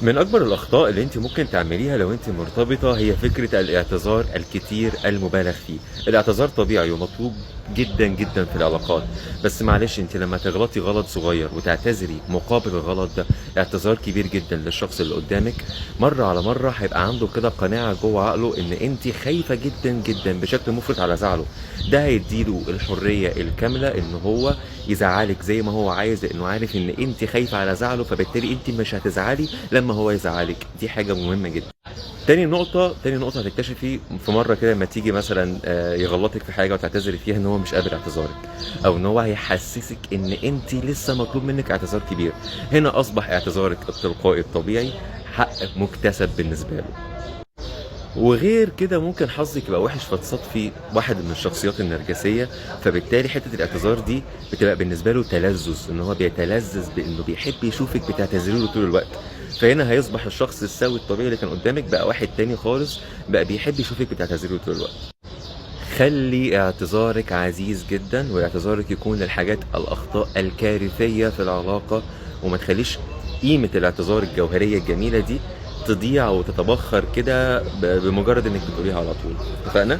من أكبر الأخطاء اللي أنتِ ممكن تعمليها لو أنتِ مرتبطة هي فكرة الاعتذار الكتير المُبالغ فيه. الاعتذار طبيعي ومطلوب جدًا، جدًا في العلاقات، بس معلش أنتِ لمّا تغلطي غلط صغير وتعتذري مقابل الغلط ده اعتذار كبير جدًا للشخص اللي قدّامِك، مرّة على مرّة هيبقى عنده كده قناعة جوّه عقله إن أنتِ خايفة جدًا، جدًا بشكل مُفرط على زعله. ده هيدّي له الحرية الكاملة إن هو يزعّلِك زي ما هو عايز، لإنه عارف إن أنتِ خايفة على زعله، فبالتالي أنتِ مش هتزعلي لمّا هو يزعّلِك. دي حاجة مهمة جدًا. تاني نقطة هتكتشفي في مرّة كده لمّا تيجي مثلًا يغلطِك في حاجة وتعتذري فيها إن هو مش قابل اعتذارِك، أو إن هو هيحسسِك إن أنتِ لسه مطلوب منِّك اعتذار كبير. هنا أصبح اعتذارِك التلقائي الطبيعي حق مُكتسب بالنسبة له. وغير كده ممكن حظِّك يبقى وِحِش فتصادفي واحد من الشخصيات النرجسية، فبالتالي حتّة الاعتذار دي بتبقى بالنسبة له تلذُّذ، إن هو بيتلذّذ بإنه بيحب يشوفِك بتعتذري له طول الوقت. فهنا هيصبح الشخص السوي الطبيعي اللي كان قدّامِك بقى واحد تاني خالص، بقى بيحب يشوفِك بتعتذري له طول الوقت. خلّي اعتذارِك عزيز جدًا، واعتذارِك يكون للحاجات الأخطاء الكارثية في العلاقة، وما تخلّيش قيمة الاعتذار الجوهرية الجميلة دي تضيع وتتبخّر كده بمجرد إنِّك بتقوليها على طول. اتفقنا؟